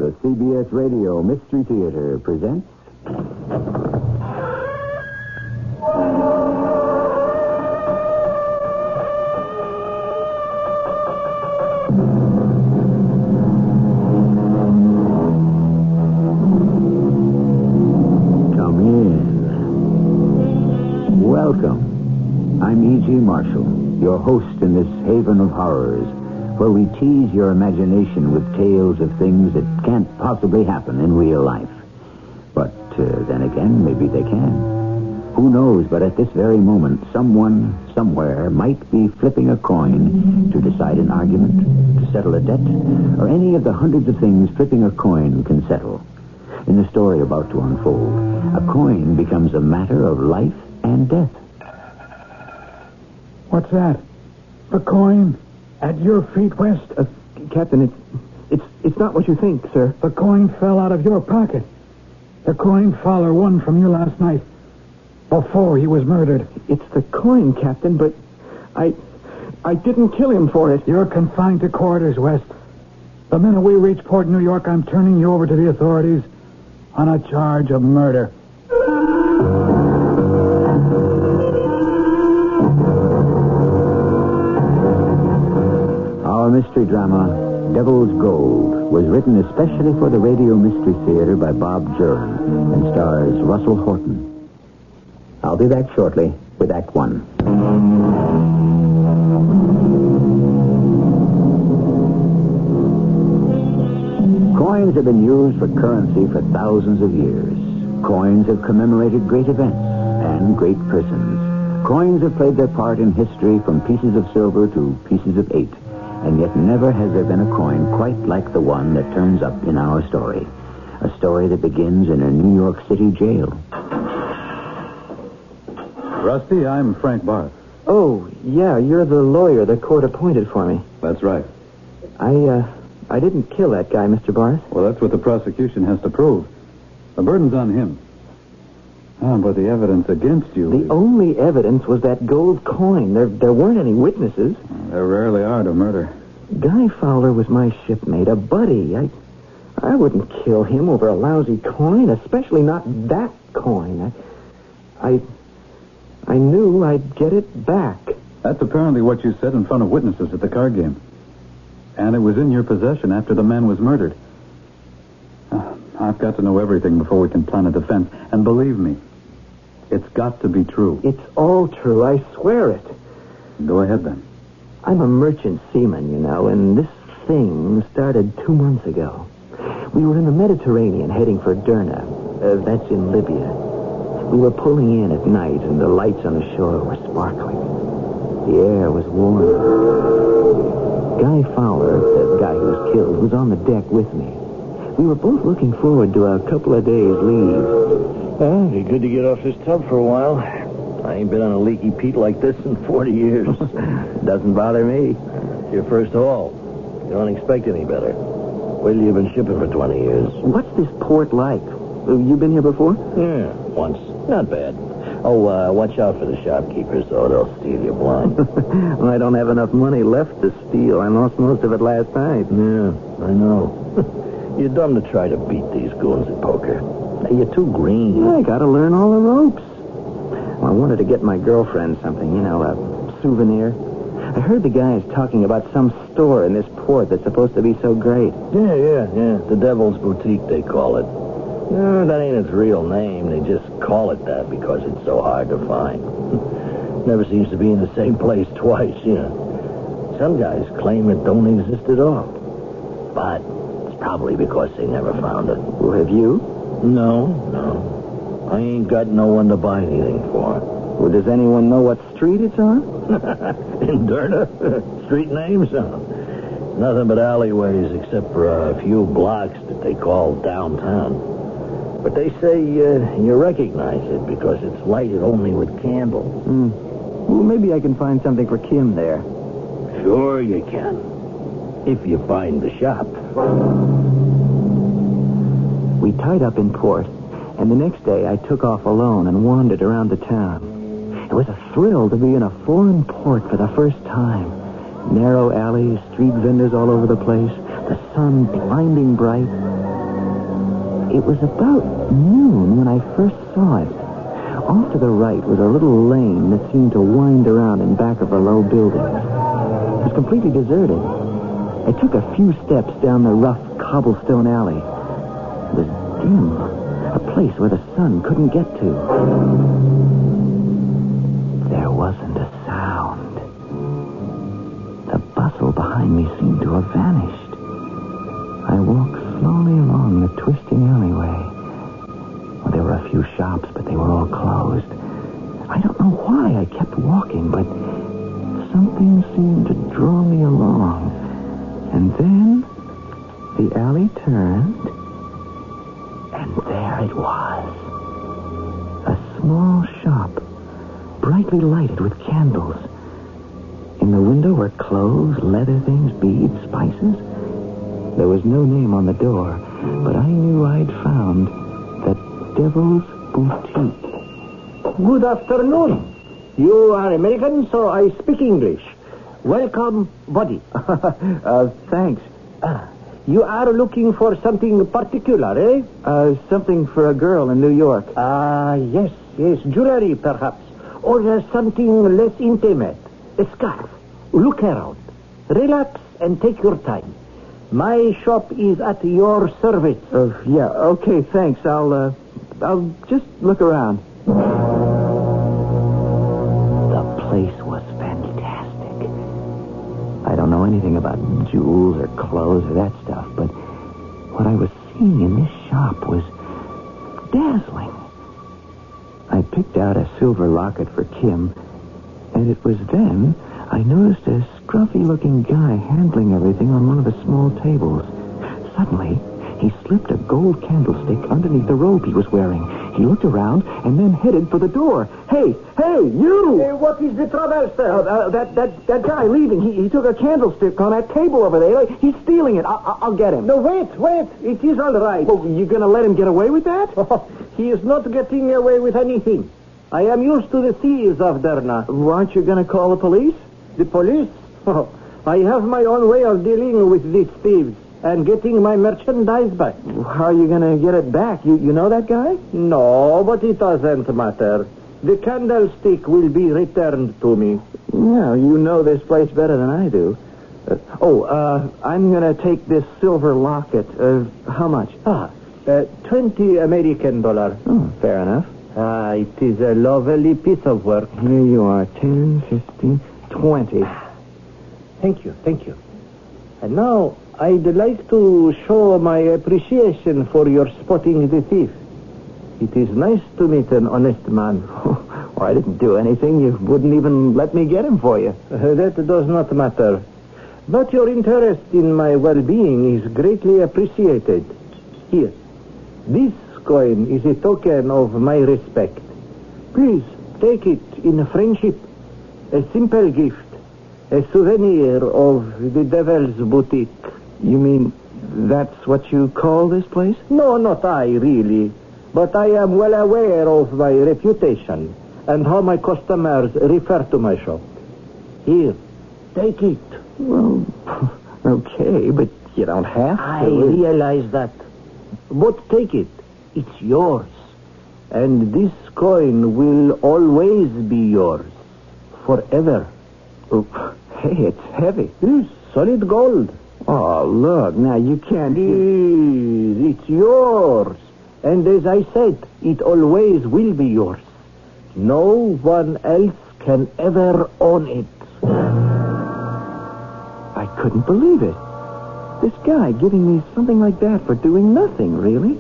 The CBS Radio Mystery Theater presents... Come in. Welcome. I'm E.G. Marshall, your host in this haven of horrors, where we tease your imagination with tales of things that can't possibly happen in real life. But then again, maybe they can. Who knows, but at this very moment, someone, somewhere, might be flipping a coin to decide an argument, to settle a debt, or any of the hundreds of things flipping a coin can settle. In the story about to unfold, a coin becomes a matter of life and death. What's that? A coin? At your feet, West? Captain, it's not what you think, sir. The coin fell out of your pocket. The coin Fowler won from you last night, before he was murdered. It's the coin, Captain, but I didn't kill him for it. You're confined to quarters, West. The minute we reach Port New York, I'm turning you over to the authorities on a charge of murder. Our mystery drama, Devil's Gold, was written especially for the Radio Mystery Theater by Bob Jern and stars Russell Horton. I'll be back shortly with Act One. Coins have been used for currency for thousands of years. Coins have commemorated great events and great persons. Coins have played their part in history from pieces of silver to pieces of 8. And yet never has there been a coin quite like the one that turns up in our story. A story that begins in a New York City jail. Rusty, I'm Frank Barth. Oh, yeah, you're the lawyer the court appointed for me. That's right. I didn't kill that guy, Mr. Barth. Well, that's what the prosecution has to prove. The burden's on him. But the evidence against you... The only evidence was that gold coin. There weren't any witnesses. There rarely are to murder. Guy Fowler was my shipmate, a buddy. I wouldn't kill him over a lousy coin, especially not that coin. I knew I'd get it back. That's apparently what you said in front of witnesses at the card game. And it was in your possession after the man was murdered. I've got to know everything before we can plan a defense. And believe me, it's got to be true. It's all true. I swear it. Go ahead, then. I'm a merchant seaman, you know, and this thing started 2 months ago. We were in the Mediterranean heading for Derna. That's in Libya. We were pulling in at night, and the lights on the shore were sparkling. The air was warm. Guy Fowler, the guy who was killed, was on the deck with me. We were both looking forward to a couple of days' leave. Well, it'd be good to get off this tub for a while. I ain't been on a leaky peat like this in 40 years. Doesn't bother me. It's your first haul. You don't expect any better. Wait till you've been shipping for 20 years. What's this port like? You been here before? Yeah, once. Not bad. Oh, watch out for the shopkeepers, though. They'll steal your blind. Well, I don't have enough money left to steal. I lost most of it last night. Yeah, I know. You're dumb to try to beat these goons at poker. You're too green. I gotta learn all the ropes. Well, I wanted to get my girlfriend something, you know, a souvenir. I heard the guys talking about some store in this port that's supposed to be so great. Yeah. The Devil's Boutique, they call it. No, that ain't its real name. They just call it that because it's so hard to find. Never seems to be in the same place twice, you know. Some guys claim it don't exist at all. But it's probably because they never found it. Well, have you? No. I ain't got no one to buy anything for. Well, does anyone know what street it's on? In Derna? Street names? Nothing but alleyways except for a few blocks that they call downtown. But they say you recognize it because it's lighted only with candles. Well, maybe I can find something for Kim there. Sure you can. If you find the shop. We tied up in port, and the next day I took off alone and wandered around the town. It was a thrill to be in a foreign port for the first time. Narrow alleys, street vendors all over the place, the sun blinding bright. It was about noon when I first saw it. Off to the right was a little lane that seemed to wind around in back of the low buildings. It was completely deserted. I took a few steps down the rough cobblestone alley. It was dim, a place where the sun couldn't get to. There wasn't a sound. The bustle behind me seemed to have vanished. I walked slowly along the twisting alleyway. Well, there were a few shops, but they were all closed. I don't know why I kept walking, but something seemed to draw me along. And then the alley turned, and there it was. A small shop, brightly lighted with candles. In the window were clothes, leather things, beads, spices. There was no name on the door, but I knew I'd found the Devil's Boutique. Good afternoon. You are American, so I speak English. Welcome, buddy. Thanks. You are looking for something particular, eh? Something for a girl in New York. Yes. Jewelry, perhaps. Or something less intimate. A scarf. Look around. Relax and take your time. My shop is at your service. Yeah, okay, thanks. I'll just look around. The place was fantastic. I don't know anything about jewels or clothes or that stuff, but what I was seeing in this shop was dazzling. I picked out a silver locket for Kim, and it was then I noticed a scruffy-looking guy handling everything on one of the small tables. Suddenly, he slipped a gold candlestick underneath the robe he was wearing. He looked around and then headed for the door. Hey, you! What is the trouble, sir? That guy leaving, he took a candlestick on that table over there. He's stealing it. I'll get him. No, wait. It is all right. Oh, you gonna let him get away with that? He is not getting away with anything. I am used to the thieves of Derna. Aren't you gonna call the police? The police? Oh, I have my own way of dealing with these thieves and getting my merchandise back. How are you going to get it back? You know that guy? No, but it doesn't matter. The candlestick will be returned to me. Well, you know this place better than I do. I'm going to take this silver locket. How much? $20 American. Oh, fair enough. It is a lovely piece of work. Here you are, 10, 15, 20. Thank you. And now, I'd like to show my appreciation for your spotting the thief. It is nice to meet an honest man. Well, I didn't do anything. You wouldn't even let me get him for you. That does not matter. But your interest in my well-being is greatly appreciated. Here, this coin is a token of my respect. Please, take it in friendship. A simple gift. A souvenir of the Devil's Boutique. You mean that's what you call this place? No, not I, really. But I am well aware of my reputation and how my customers refer to my shop. Here, take it. Well, okay, but you don't have to. I realize that. But take it. It's yours. And this coin will always be yours. Forever. Oh, hey, it's heavy. Yes, solid gold. Oh, look, now you can't... Please, it's yours. And as I said, it always will be yours. No one else can ever own it. I couldn't believe it. This guy giving me something like that for doing nothing, really.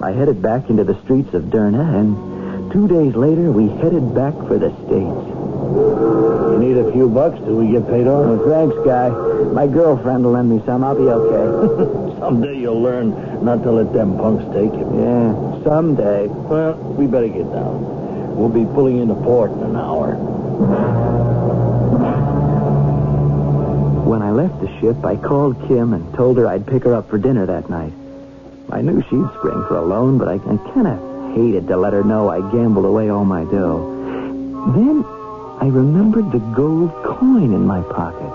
I headed back into the streets of Derna, and 2 days later, we headed back for the States. You need a few bucks till we get paid off? Well, thanks, guy. My girlfriend will lend me some. I'll be okay. Someday you'll learn not to let them punks take you. Yeah, someday. Well, we better get down. We'll be pulling into port in an hour. When I left the ship, I called Kim and told her I'd pick her up for dinner that night. I knew she'd spring for a loan, but I kind of hated to let her know I gambled away all my dough. Then I remembered the gold coin in my pocket.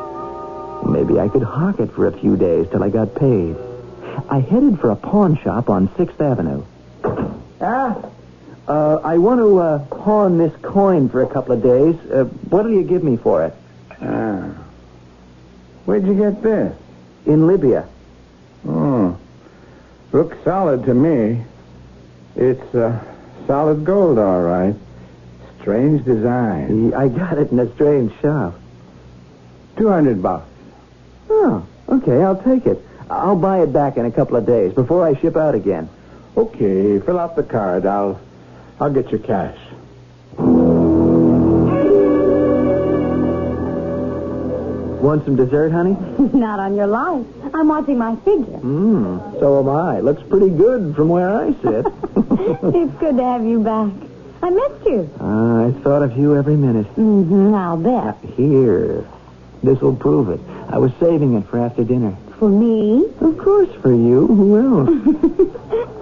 Maybe I could hawk it for a few days till I got paid. I headed for a pawn shop on 6th Avenue. I want to pawn this coin for a couple of days. What'll you give me for it? Where'd you get this? In Libya. Oh, looks solid to me. It's solid gold, all right. Strange design. I got it in a strange shop. $200. Oh, okay, I'll take it. I'll buy it back in a couple of days before I ship out again. Okay, fill out the card. I'll get your cash. Want some dessert, honey? Not on your life. I'm watching my figure. So am I. Looks pretty good from where I sit. It's good to have you back. I missed you. I thought of you every minute. I'll bet. Here. This'll prove it. I was saving it for after dinner. For me? Of course, for you. Who else?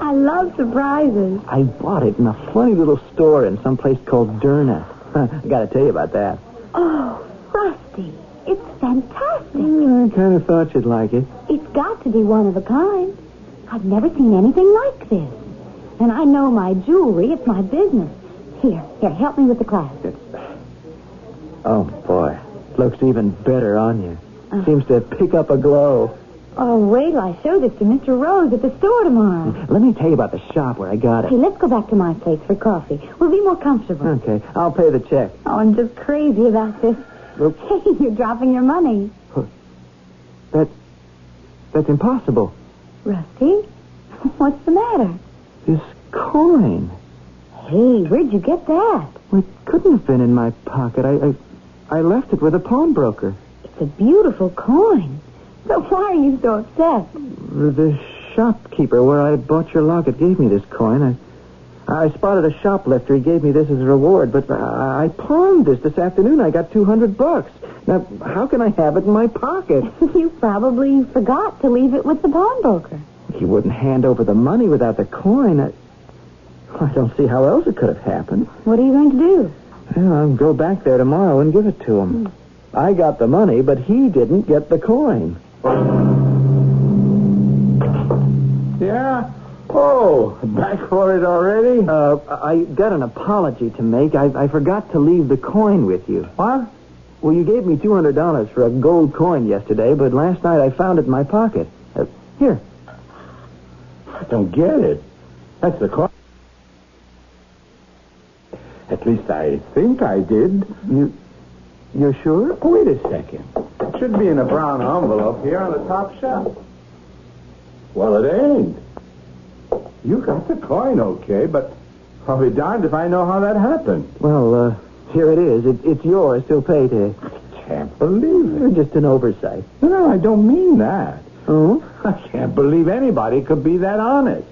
I love surprises. I bought it in a funny little store in some place called Derna. I gotta tell you about that. Oh, Rusty. It's fantastic. I kind of thought you'd like it. It's got to be one of a kind. I've never seen anything like this. And I know my jewelry. It's my business. Here, help me with the clasp. Oh, boy. Looks even better on you. Seems to pick up a glow. Oh, wait till I show this to Mr. Rose at the store tomorrow. Let me tell you about the shop where I got it. Hey, let's go back to my place for coffee. We'll be more comfortable. Okay, I'll pay the check. Oh, I'm just crazy about this. Oops. Hey, you're dropping your money. That's impossible. Rusty, what's the matter? This coin. Hey, where'd you get that? It couldn't have been in my pocket. I left it with a pawnbroker. It's a beautiful coin. So why are you so upset? The shopkeeper where I bought your locket gave me this coin. I spotted a shoplifter. He gave me this as a reward, but I pawned this afternoon. I got $200. Now, how can I have it in my pocket? You probably forgot to leave it with the pawnbroker. He wouldn't hand over the money without the coin. I don't see how else it could have happened. What are you going to do? Well, I'll go back there tomorrow and give it to him. I got the money, but he didn't get the coin. Yeah? Oh, back for it already? I got an apology to make. I forgot to leave the coin with you. What? Well, you gave me $200 for a gold coin yesterday, but last night I found it in my pocket. Here. I don't get it. That's the coin. At least I think I did. You're sure? Wait a second. It should be in a brown envelope here on the top shelf. Well, it ain't. You got the coin, okay, but I'll be darned if I know how that happened. Well, here it is. It's yours till payday. Can't believe it. Just an oversight. No, I don't mean that. Oh? I can't believe anybody could be that honest.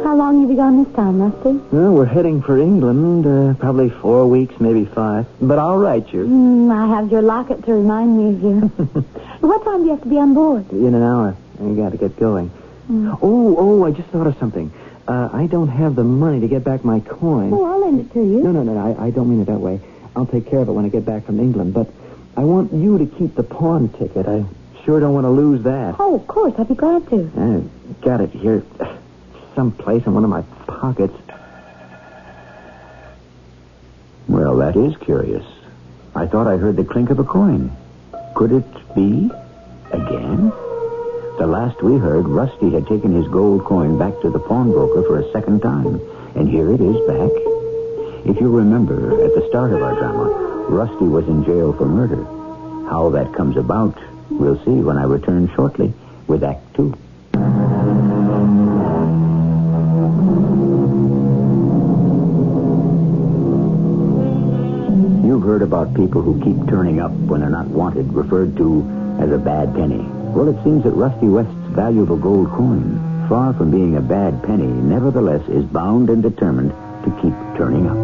How long have you gone this time, Rusty? Well, we're heading for England, probably 4 weeks, maybe 5. But I'll write you. I have your locket to remind me of you. What time do you have to be on board? In an hour. I got to get going. Oh, I just thought of something. I don't have the money to get back my coin. Oh, I'll lend it to you. No, I don't mean it that way. I'll take care of it when I get back from England, but I want you to keep the pawn ticket. I sure don't want to lose that. Oh, of course. I'd be glad to. I got it here someplace in one of my pockets. Well, that is curious. I thought I heard the clink of a coin. Could it be again? The last we heard, Rusty had taken his gold coin back to the pawnbroker for a second time. And here it is back. If you remember, at the start of our drama, Rusty was in jail for murder. How that comes about, we'll see when I return shortly with Act 2. You've heard about people who keep turning up when they're not wanted, referred to as a bad penny. Well, it seems that Rusty West's valuable gold coin, far from being a bad penny, nevertheless is bound and determined to keep turning up.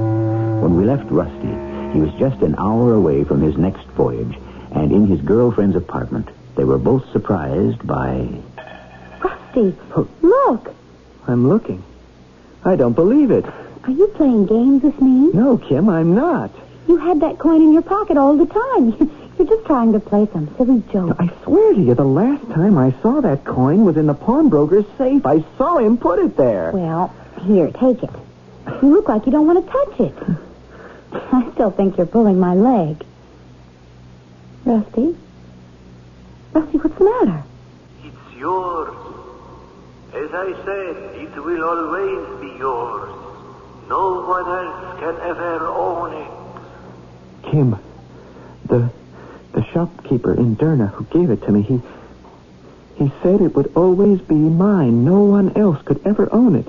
When we left Rusty, he was just an hour away from his next voyage, and in his girlfriend's apartment, they were both surprised by... Rusty, look. I'm looking. I don't believe it. Are you playing games with me? No, Kim, I'm not. You had that coin in your pocket all the time. You're just trying to play some silly joke. I swear to you, the last time I saw that coin was in the pawnbroker's safe. I saw him put it there. Well, here, take it. You look like you don't want to touch it. I still think you're pulling my leg. Rusty? Rusty, what's the matter? It's yours. As I said, it will always be yours. No one else can ever own it. Kim, the shopkeeper in Derna who gave it to me, he said it would always be mine. No one else could ever own it.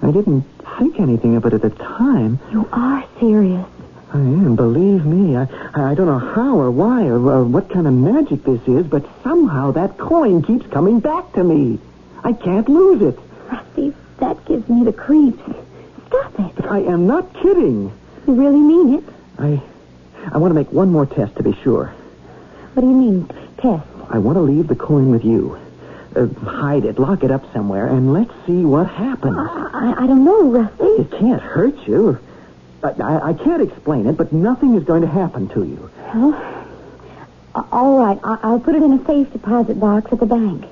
I didn't think anything of it at the time. You are serious. I am, believe me. I don't know how or why or what kind of magic this is, but somehow that coin keeps coming back to me. I can't lose it. Rusty, that gives me the creeps. Stop it. I am not kidding. You really mean it? I want to make one more test to be sure. What do you mean, test? I want to leave the coin with you. Hide it, lock it up somewhere, and let's see what happens. I don't know, Rusty. It can't hurt you. I can't explain it, but nothing is going to happen to you. Well, all right. I'll put it in a safe deposit box at the bank.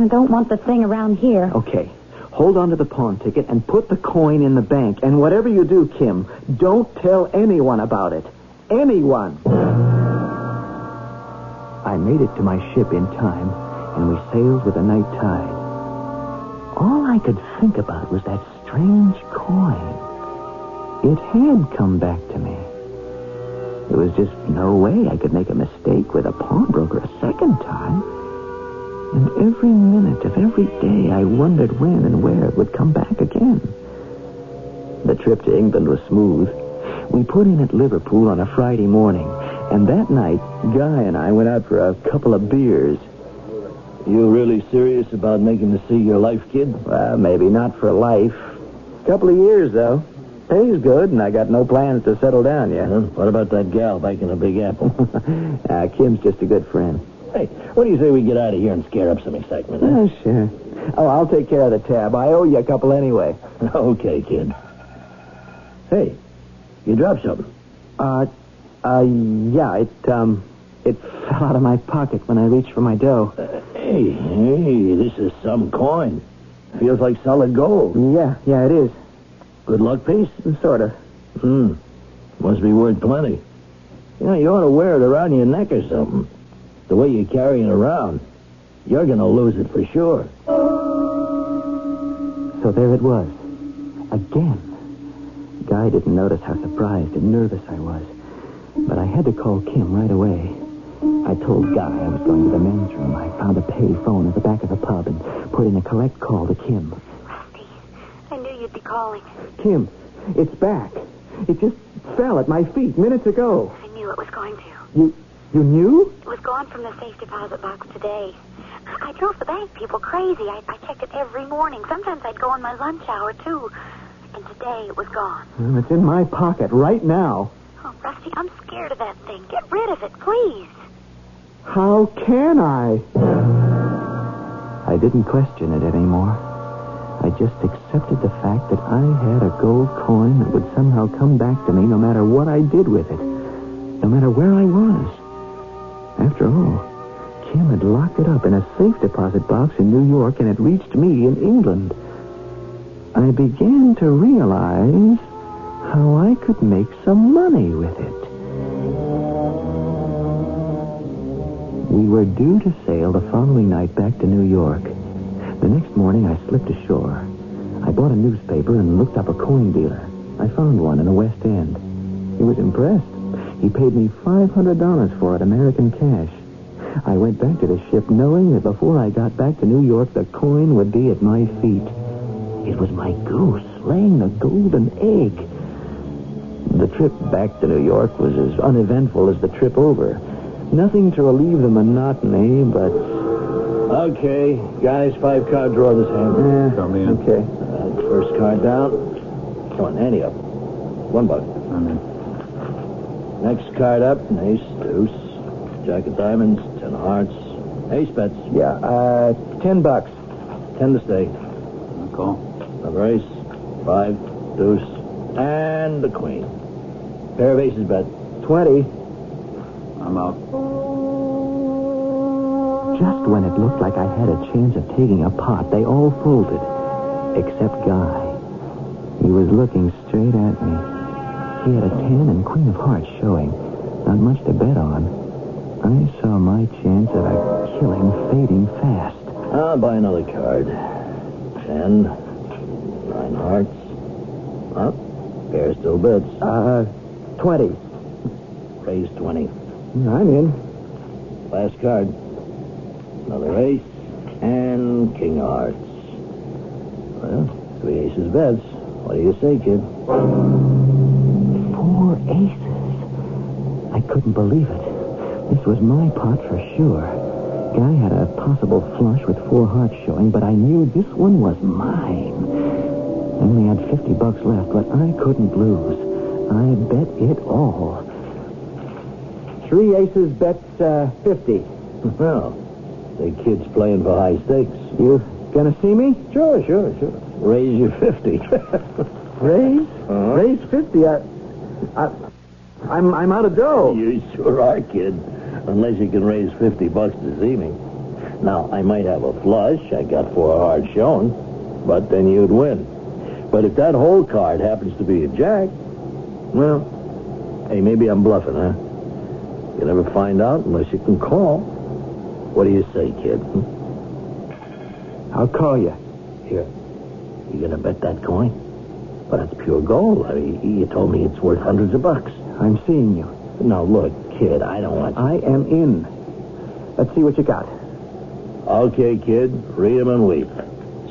I don't want the thing around here. Okay. Hold on to the pawn ticket and put the coin in the bank. And whatever you do, Kim, don't tell anyone about it. Anyone. I made it to my ship in time, and we sailed with the night tide. All I could think about was that strange coin. It had come back to me. There was just no way I could make a mistake with a pawnbroker a second time. And every minute of every day, I wondered when and where it would come back again. The trip to England was smooth. We put in at Liverpool on a Friday morning, and that night, Guy and I went out for a couple of beers. You really serious about making this see your life, kid? Well, maybe not for life. A couple of years, though. Pay's good, and I got no plans to settle down yet. What about that gal back in the Big Apple? Kim's just a good friend. Hey, what do you say we get out of here and scare up some excitement? Huh? Oh, sure. Oh, I'll take care of the tab. I owe you a couple anyway. Okay, kid. Hey, you dropped something. Yeah, it fell out of my pocket when I reached for my dough. Hey, this is some coin. Feels like solid gold. Yeah, it is. Good luck piece? Sort of. Must be worth plenty. You know, you ought to wear it around your neck or something. The way you carry it around, you're going to lose it for sure. So there it was. Again. Guy didn't notice how surprised and nervous I was. But I had to call Kim right away. I told Guy I was going to the men's room. I found a pay phone at the back of the pub and put in a collect call to Kim. Rusty, I knew you'd be calling. Kim, it's back. It just fell at my feet minutes ago. I knew it was going to. You knew? It was gone from the safe deposit box today. I drove the bank people crazy. I checked it every morning. Sometimes I'd go on my lunch hour, too. And today it was gone. Well, it's in my pocket right now. Oh, Rusty, I'm scared of that thing. Get rid of it, please. How can I? I didn't question it anymore. I just accepted the fact that I had a gold coin that would somehow come back to me no matter what I did with it, no matter where I was. After all, Kim had locked it up in a safe deposit box in New York and had reached me in England. I began to realize how I could make some money with it. We were due to sail the following night back to New York. The next morning, I slipped ashore. I bought a newspaper and looked up a coin dealer. I found one in the West End. He was impressed. He paid me $500 for it, American cash. I went back to the ship knowing that before I got back to New York, the coin would be at my feet. It was my goose laying the golden egg. The trip back to New York was as uneventful as the trip over. Nothing to relieve the monotony, but... Okay, guys, 5 card draw this hand. Count me in. Okay. First card down. Come on, any up. $1. I'm in. Next card up, an ace, deuce, jack of diamonds, 10 hearts, ace bets. Yeah, $10. 10 to stay. I'll call. Another ace, 5, deuce, and the queen. Pair of aces bet. 20. I'm out. Just when it looked like I had a chance of taking a pot, they all folded. Except Guy. He was looking straight at me. He had a 10 and queen of hearts showing. Not much to bet on. I saw my chance at a killing fading fast. I'll buy another card. 10. 9 hearts. Up. Pair still bets. 20. Raise 20. I'm in. Last card. Another ace. And king of hearts. Well, 3 aces bets. What do you say, kid? 4 aces. I couldn't believe it. This was my pot for sure. Guy had a possible flush with 4 hearts showing, but I knew this one was mine. I only had $50 left, but I couldn't lose. I bet it all. 3 aces bets 50. Well, the kid's playing for high stakes. You gonna see me? Sure. Raise your 50. Raise? Raise 50? I'm out of dough. You sure are, kid. Unless you can raise $50 to see me. Now, I might have a flush. I got 4 hearts shown. But then you'd win. But if that whole card happens to be a jack, well, hey, maybe I'm bluffing, huh? You'll never find out unless you can call. What do you say, kid? I'll call you. Here. You gonna bet that coin? But it's pure gold. I mean, you told me it's worth hundreds of bucks. I'm seeing you. Now, look, kid, I don't want you... I am in. Let's see what you got. Okay, kid. Read 'em and weep.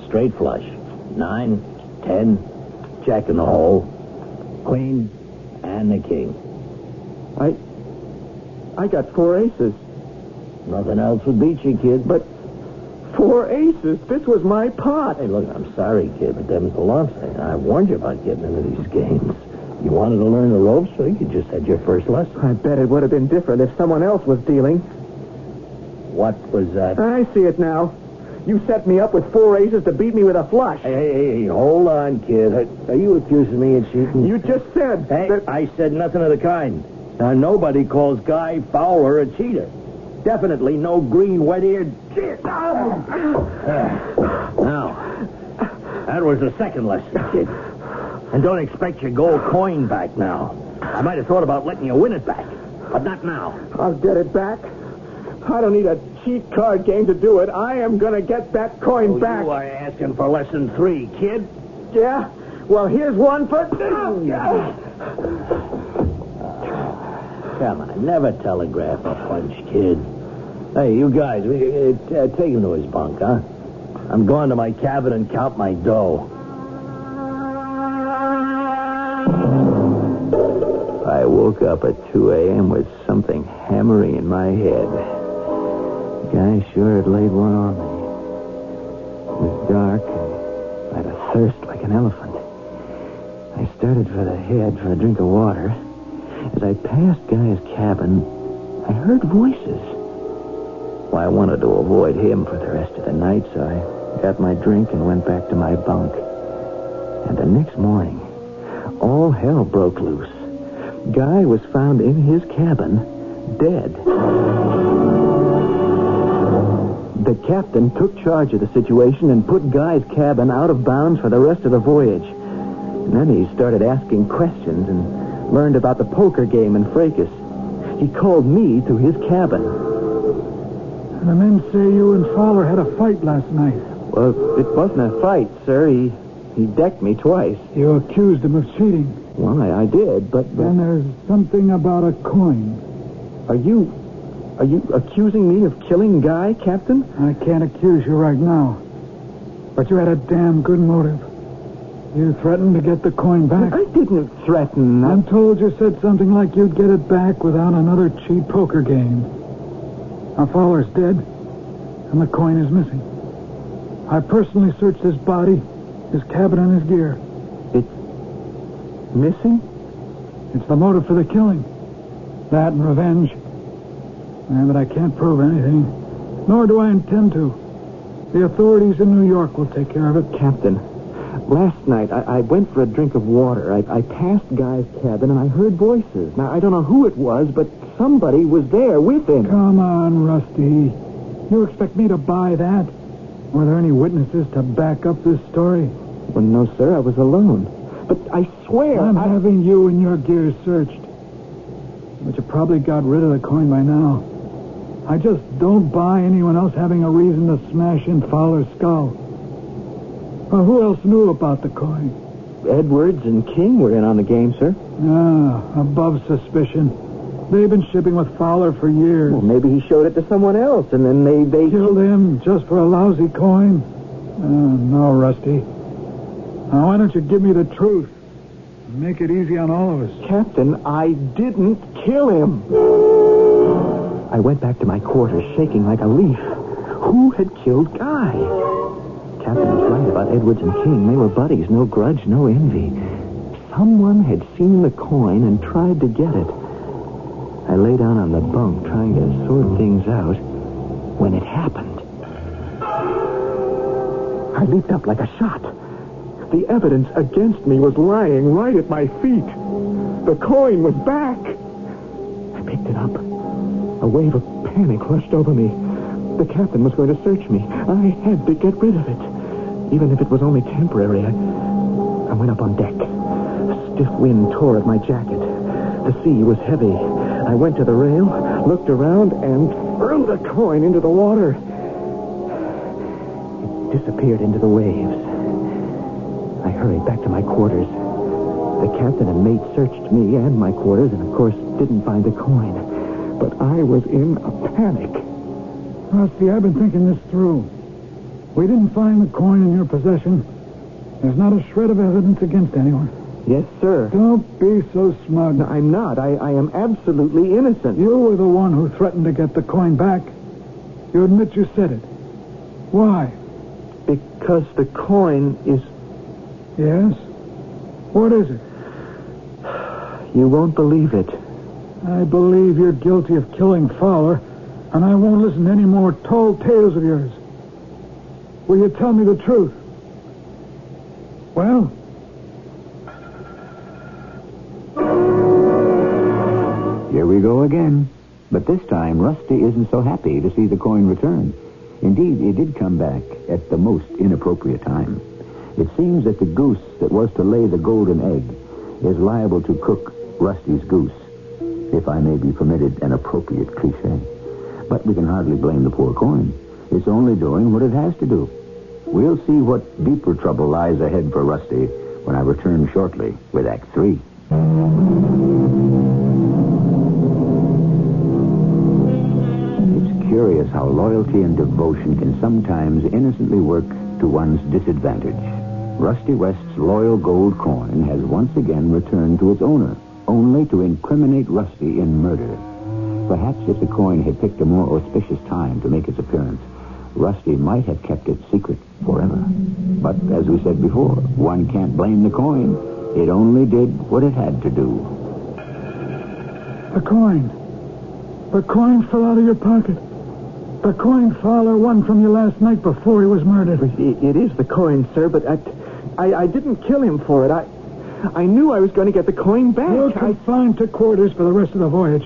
Straight flush. 9, 10, jack in the hole, queen, and the king. I got 4 aces. Nothing else would beat you, kid. But 4 aces? This was my pot. Hey, look, I'm sorry, kid, but them's the lumps. I warned you about getting into these games. You wanted to learn the ropes, so you just had your first lesson. I bet it would have been different if someone else was dealing. What was that? I see it now. You set me up with 4 aces to beat me with a flush. Hey, hold on, kid. Are you accusing me of cheating? You just said that... I said nothing of the kind. Now, nobody calls Guy Fowler a cheater. Definitely no green, wet-eared... Now, that was the second lesson, kid. And don't expect your gold coin back now. I might have thought about letting you win it back, but not now. I'll get it back. I don't need a cheat card game to do it. I am going to get that coin back. You are asking for lesson 3, kid. Yeah? Well, here's one for... Come on, never telegraph a punch, kid. Hey, you guys, take him to his bunk, huh? I'm going to my cabin and count my dough. I woke up at 2 a.m. with something hammering in my head. The guy sure had laid one on me. It was dark, and I had a thirst like an elephant. I started for the head for a drink of water. As I passed Guy's cabin, I heard voices. Well, I wanted to avoid him for the rest of the night, so I got my drink and went back to my bunk. And the next morning, all hell broke loose. Guy was found in his cabin, dead. The captain took charge of the situation and put Guy's cabin out of bounds for the rest of the voyage. And then he started asking questions and learned about the poker game in Fracas. He called me to his cabin. The men say you and Fowler had a fight last night. Well, it wasn't a fight, sir. He decked me twice. You accused him of cheating. Why, I did, but... Then there's something about a coin. Are you accusing me of killing Guy, Captain? I can't accuse you right now. But you had a damn good motive. You threatened to get the coin back. I didn't threaten. I'm told you said something like you'd get it back without another cheap poker game. Now, Fowler's dead, and the coin is missing. I personally searched his body, his cabin, and his gear. It's missing? It's the motive for the killing. That and revenge. But I can't prove anything. Nor do I intend to. The authorities in New York will take care of it. Captain, last night I went for a drink of water. I passed Guy's cabin and I heard voices. Now, I don't know who it was, but somebody was there with him. Come on, Rusty. You expect me to buy that? Were there any witnesses to back up this story? Well, no, sir, I was alone. But I swear... I'm having you and your gear searched. But you probably got rid of the coin by now. I just don't buy anyone else having a reason to smash in Fowler's skull. Well, who else knew about the coin? Edwards and King were in on the game, sir. Above suspicion. They've been shipping with Fowler for years. Well, maybe he showed it to someone else, and then they killed him just for a lousy coin? No, Rusty. Now, why don't you give me the truth? Make it easy on all of us. Captain, I didn't kill him. I went back to my quarters, shaking like a leaf. Who had killed Guy? Captain was right about Edwards and King. They were buddies, no grudge, no envy. Someone had seen the coin and tried to get it. I lay down on the bunk trying to sort things out when it happened. I leaped up like a shot. The evidence against me was lying right at my feet. The coin was back. I picked it up. A wave of panic rushed over me. The captain was going to search me. I had to get rid of it. Even if it was only temporary, I went up on deck. A stiff wind tore at my jacket. The sea was heavy. I went to the rail, looked around, and threw the coin into the water. It disappeared into the waves. I hurried back to my quarters. The captain and mate searched me and my quarters and, of course, didn't find the coin. But I was in a panic. Rusty, I've been thinking this through. We didn't find the coin in your possession. There's not a shred of evidence against anyone. Yes, sir. Don't be so smug. No, I'm not. I am absolutely innocent. You were the one who threatened to get the coin back. You admit you said it. Why? Because the coin is... Yes? What is it? You won't believe it. I believe you're guilty of killing Fowler, and I won't listen to any more tall tales of yours. Will you tell me the truth? Well? Here we go again. But this time, Rusty isn't so happy to see the coin return. Indeed, it did come back at the most inappropriate time. It seems that the goose that was to lay the golden egg is liable to cook Rusty's goose, if I may be permitted an appropriate cliche. But we can hardly blame the poor coin. It's only doing what it has to do. We'll see what deeper trouble lies ahead for Rusty when I return shortly with Act 3. It's curious how loyalty and devotion can sometimes innocently work to one's disadvantage. Rusty West's loyal gold coin has once again returned to its owner, only to incriminate Rusty in murder. Perhaps if the coin had picked a more auspicious time to make its appearance, Rusty might have kept it secret forever. But as we said before, one can't blame the coin. It only did what it had to do. The coin. The coin fell out of your pocket. The coin Fowler won from you last night before he was murdered. It is the coin, sir, but I didn't kill him for it. I knew I was going to get the coin back. You're confined to quarters for the rest of the voyage.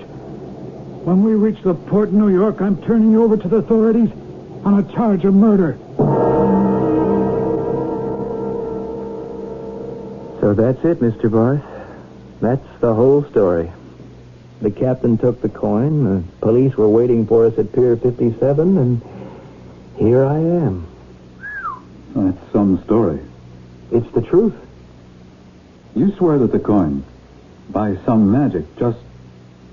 When we reach the port in New York, I'm turning you over to the authorities on a charge of murder. So that's it, Mr. Barth. That's the whole story. The captain took the coin, the police were waiting for us at Pier 57, and here I am. That's some story. It's the truth. You swear that the coin, by some magic, just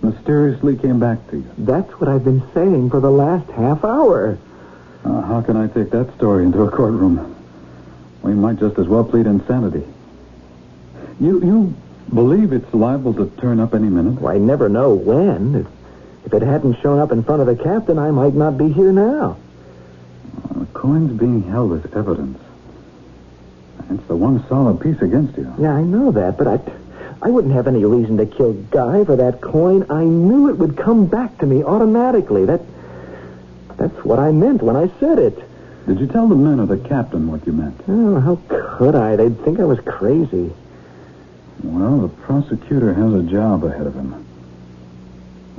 mysteriously came back to you. That's what I've been saying for the last half hour. How can I take that story into a courtroom? We might just as well plead insanity. You believe it's liable to turn up any minute? Well, I never know when. If it hadn't shown up in front of the captain, I might not be here now. The coin's being held as evidence. It's the one solid piece against you. Yeah, I know that, but I wouldn't have any reason to kill Guy for that coin. I knew it would come back to me automatically. That's what I meant when I said it. Did you tell the men or the captain what you meant? Oh, how could I? They'd think I was crazy. Well, the prosecutor has a job ahead of him.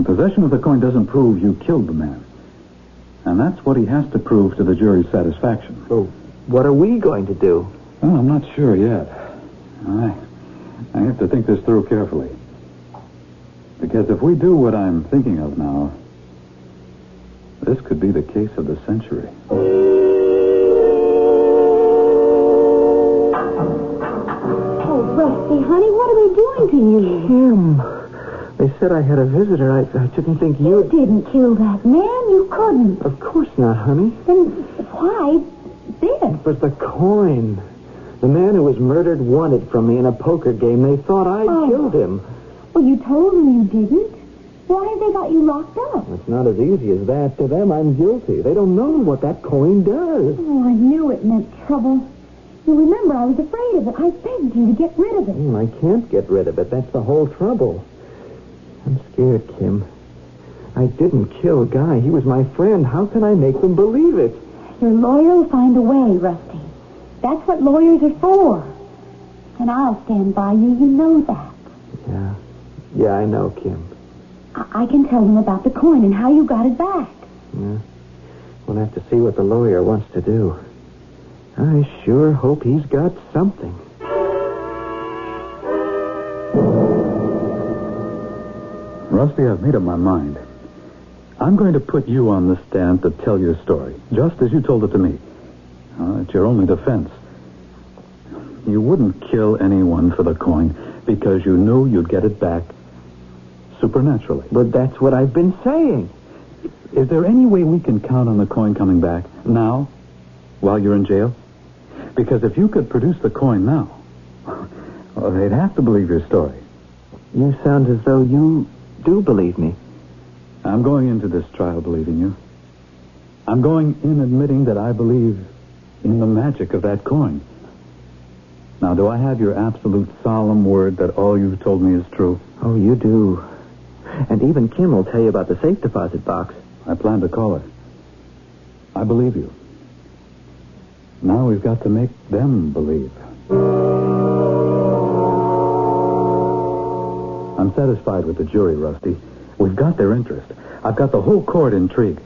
Possession of the coin doesn't prove you killed the man. And that's what he has to prove to the jury's satisfaction. So, what are we going to do? Well, I'm not sure yet. I have to think this through carefully. Because if we do what I'm thinking of now, this could be the case of the century. Oh, Rusty, honey, what are they doing to you? Kim, they said I had a visitor. I didn't think You didn't kill that man. You couldn't. Of course not, honey. Then why this? It was the coin. The man who was murdered wanted from me in a poker game. They thought I'd killed him. Well, you told them you didn't. Why have they got you locked up? It's not as easy as that. To them, I'm guilty. They don't know what that coin does. Oh, I knew it meant trouble. You remember, I was afraid of it. I begged you to get rid of it. I can't get rid of it. That's the whole trouble. I'm scared, Kim. I didn't kill Guy. He was my friend. How can I make them believe it? Your lawyer will find a way, Rusty. That's what lawyers are for. And I'll stand by you. You know that. Yeah, I know, Kim. I can tell them about the coin and how you got it back. Yeah. We'll have to see what the lawyer wants to do. I sure hope he's got something. Rusty, I've made up my mind. I'm going to put you on the stand to tell your story, just as you told it to me. It's your only defense. You wouldn't kill anyone for the coin because you knew you'd get it back supernaturally. But that's what I've been saying. Is there any way we can count on the coin coming back now, while you're in jail? Because if you could produce the coin now, well, they'd have to believe your story. You sound as though you do believe me. I'm going into this trial believing you. I'm going in admitting that I believe in the magic of that coin. Now, do I have your absolute solemn word that all you've told me is true? Oh, you do. And even Kim will tell you about the safe deposit box. I plan to call her. I believe you. Now we've got to make them believe. I'm satisfied with the jury, Rusty. We've got their interest. I've got the whole court intrigued.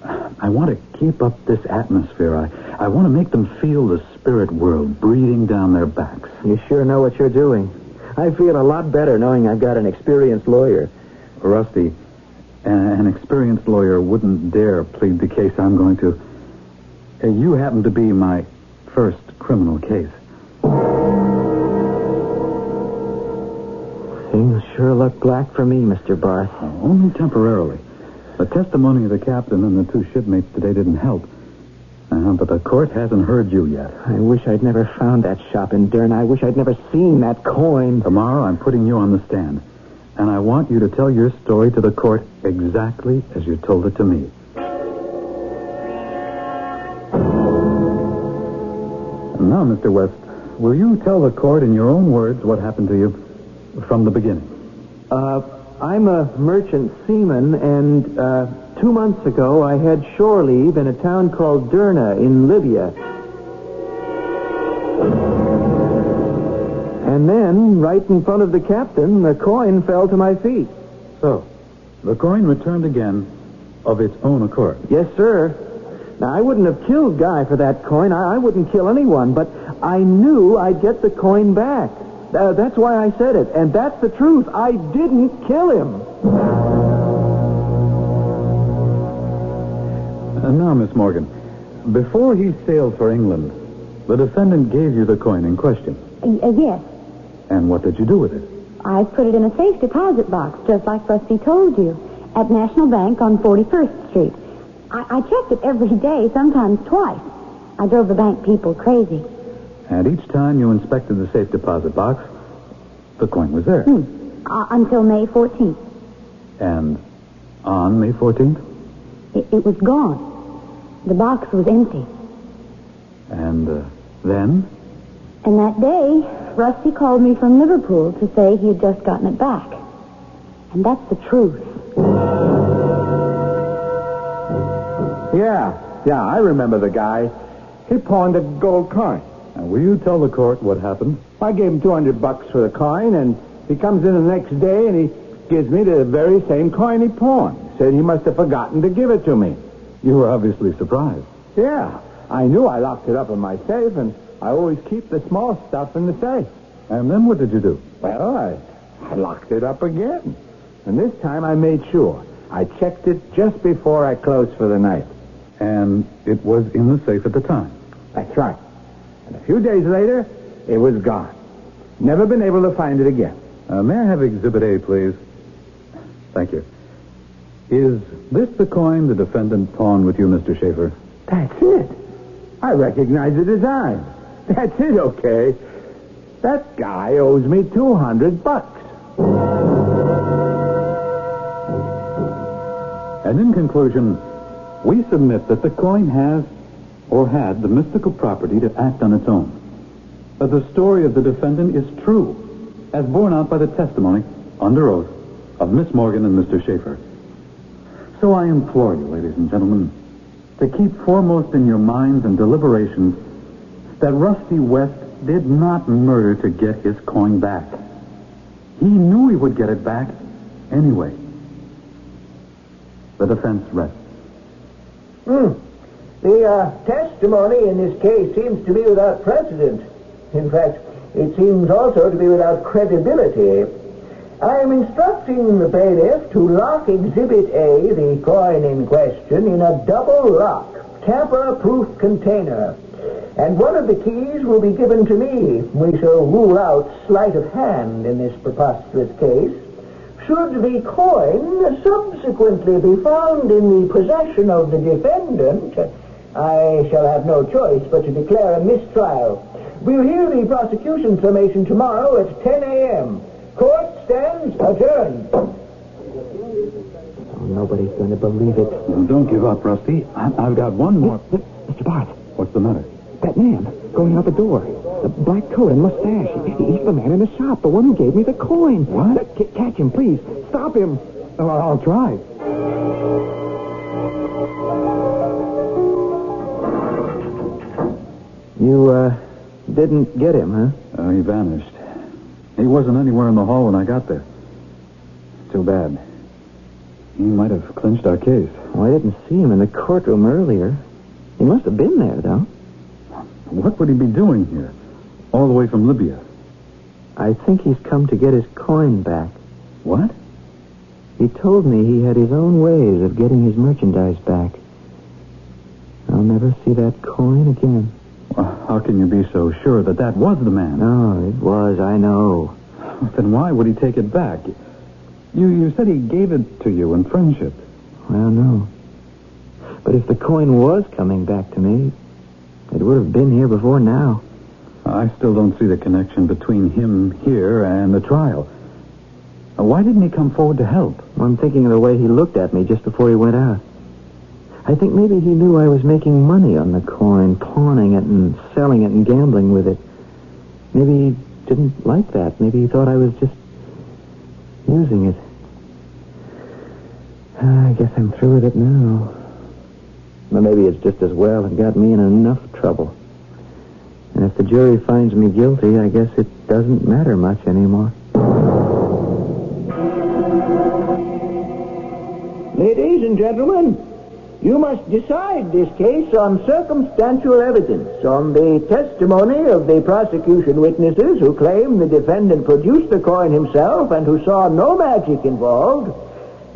I want to keep up this atmosphere. I want to make them feel the spirit world breathing down their backs. You sure know what you're doing. I feel a lot better knowing I've got an experienced lawyer. Rusty, an experienced lawyer wouldn't dare plead the case I'm going to. You happen to be my first criminal case. Things sure look black for me, Mr. Barth. Only temporarily. The testimony of the captain and the two shipmates today didn't help. But the court hasn't heard you yet. I wish I'd never found that shop in Dern. I wish I'd never seen that coin. Tomorrow I'm putting you on the stand. And I want you to tell your story to the court exactly as you told it to me. And now, Mr. West, will you tell the court in your own words what happened to you from the beginning? I'm a merchant seaman, and 2 months ago I had shore leave in a town called Derna in Libya. And then, right in front of the captain, the coin fell to my feet. So, the coin returned again of its own accord. Yes, sir. Now, I wouldn't have killed Guy for that coin. I wouldn't kill anyone, but I knew I'd get the coin back. That's why I said it, and that's the truth. I didn't kill him. And now, Miss Morgan, before he sailed for England, the defendant gave you the coin in question. Yes. And what did you do with it? I put it in a safe deposit box, just like Rusty told you, at National Bank on 41st Street. I checked it every day, sometimes twice. I drove the bank people crazy. And each time you inspected the safe deposit box, the coin was there. Until May 14th. And on May 14th? It was gone. The box was empty. And then? And that day, Rusty called me from Liverpool to say he had just gotten it back. And that's the truth. Yeah, I remember the guy. He pawned a gold coin. And will you tell the court what happened? I gave him $200 for the coin, and he comes in the next day and he gives me the very same coin he pawned. Said he must have forgotten to give it to me. You were obviously surprised. Yeah, I knew I locked it up in my safe, and I always keep the small stuff in the safe. And then what did you do? Well, I locked it up again. And this time I made sure. I checked it just before I closed for the night. And it was in the safe at the time? That's right. And a few days later, it was gone. Never been able to find it again. May I have Exhibit A, please? Thank you. Is this the coin the defendant pawned with you, Mr. Schaefer? That's it. I recognize the design. That's it, okay. That guy owes me $200. And in conclusion, we submit that the coin has or had the mystical property to act on its own. That the story of the defendant is true, as borne out by the testimony, under oath, of Miss Morgan and Mr. Schaefer. So I implore you, ladies and gentlemen, to keep foremost in your minds and deliberations that Rusty West did not murder to get his coin back. He knew he would get it back anyway. The defense rests. The testimony in this case seems to be without precedent. In fact, it seems also to be without credibility. I am instructing the bailiff to lock Exhibit A, the coin in question, in a double-lock, tamper-proof container. And one of the keys will be given to me. We shall rule out sleight of hand in this preposterous case. Should the coin subsequently be found in the possession of the defendant, I shall have no choice but to declare a mistrial. We'll hear the prosecution summation tomorrow at 10 a.m. Court stands adjourned. Oh, nobody's going to believe it. Well, don't give up, Rusty. I've got one more. Mr. Barth. What's the matter? That man going out the door. The black coat and mustache. He's the man in the shop, the one who gave me the coin. What? Catch him, please. Stop him. Oh, I'll try. You, didn't get him, huh? He vanished. He wasn't anywhere in the hall when I got there. Too bad. He might have clinched our case. Oh, I didn't see him in the courtroom earlier. He must have been there, though. What would he be doing here? All the way from Libya. I think he's come to get his coin back. What? He told me he had his own ways of getting his merchandise back. I'll never see that coin again. Well, how can you be so sure that that was the man? No, it was, I know. Then why would he take it back? You said he gave it to you in friendship. Well, no. But if the coin was coming back to me, it would have been here before now. I still don't see the connection between him here and the trial. Why didn't he come forward to help? Well, I'm thinking of the way he looked at me just before he went out. I think maybe he knew I was making money on the coin, pawning it and selling it and gambling with it. Maybe he didn't like that. Maybe he thought I was just using it. I guess I'm through with it now. Well, maybe it's just as well and got me in enough trouble. And if the jury finds me guilty, I guess it doesn't matter much anymore. Ladies and gentlemen, you must decide this case on circumstantial evidence, on the testimony of the prosecution witnesses who claim the defendant produced the coin himself and who saw no magic involved,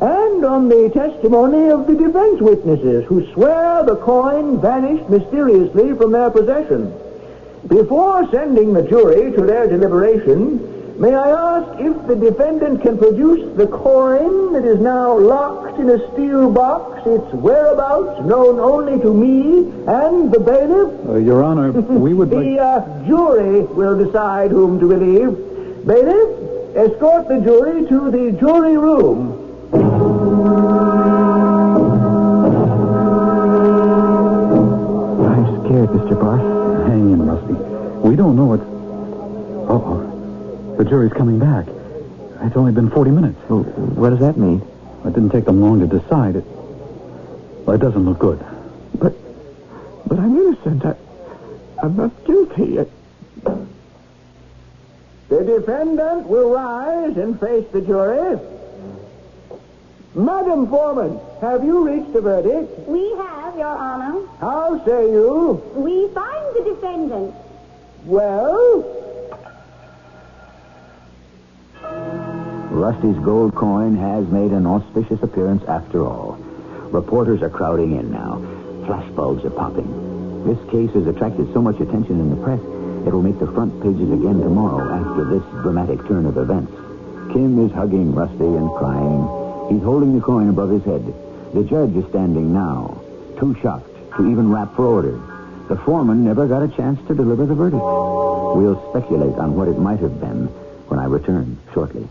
and on the testimony of the defense witnesses who swear the coin vanished mysteriously from their possession. Before sending the jury to their deliberation, may I ask if the defendant can produce the coin that is now locked in a steel box, its whereabouts known only to me and the bailiff? Your Honor, we would like... The jury will decide whom to believe. Bailiff, escort the jury to the jury room. I'm scared, Mr. Barth. Hang in, Rusty. We don't know what's... Uh-oh. The jury's coming back. It's only been 40 minutes. Well, what does that mean? It didn't take them long to decide. It doesn't look good. But I'm innocent. I'm not guilty. The defendant will rise and face the jury. Madam Foreman, have you reached a verdict? We have, Your Honor. How say you? We find the defendant. Well? Rusty's gold coin has made an auspicious appearance after all. Reporters are crowding in now. Flashbulbs are popping. This case has attracted so much attention in the press, it will make the front pages again tomorrow after this dramatic turn of events. Kim is hugging Rusty and crying. He's holding the coin above his head. The judge is standing now, too shocked to even rap for order. The foreman never got a chance to deliver the verdict. We'll speculate on what it might have been when I return shortly.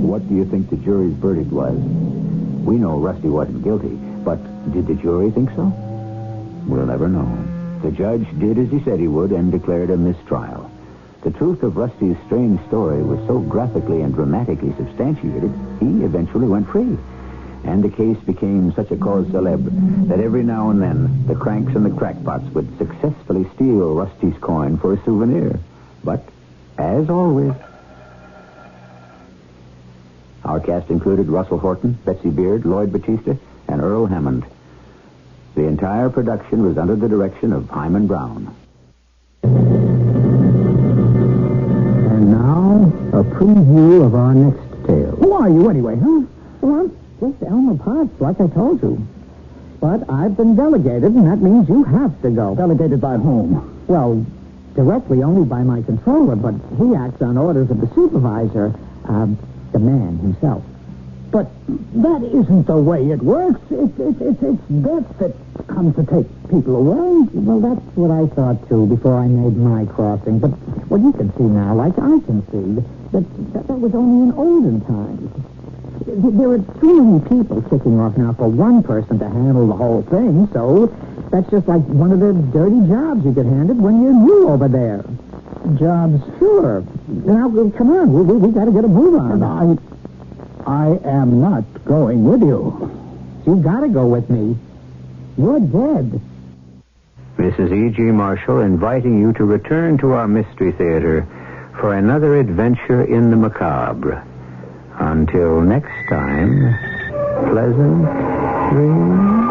What do you think the jury's verdict was? We know Rusty wasn't guilty, but did the jury think so? We'll never know. The judge did as he said he would and declared a mistrial. The truth of Rusty's strange story was so graphically and dramatically substantiated, he eventually went free. And the case became such a cause célèbre that every now and then the cranks and the crackpots would successfully steal Rusty's coin for a souvenir. But, as always... Our cast included Russell Horton, Betsy Beard, Lloyd Batista, and Earl Hammond. The entire production was under the direction of Himan Brown. And now, a preview of our next tale. Who are you, anyway, huh? Well, I'm just Elmer Potts, like I told you. But I've been delegated, and that means you have to go. Delegated by whom? Well, directly only by my controller, but he acts on orders of the supervisor, the man himself. But that isn't the way it works. It's death that comes to take people away. Well, that's what I thought, too, before I made my crossing. But what you can see now, like I can see, that was only in olden times. There are too many people kicking off now for one person to handle the whole thing, so that's just like one of the dirty jobs you get handed when you're new over there. Jobs? Sure. Now, come on, we got to get a move on. I am not going with you. You got to go with me. You're dead. This is E.G. Marshall inviting you to return to our Mystery Theater for another adventure in the macabre. Until next time, pleasant dreams.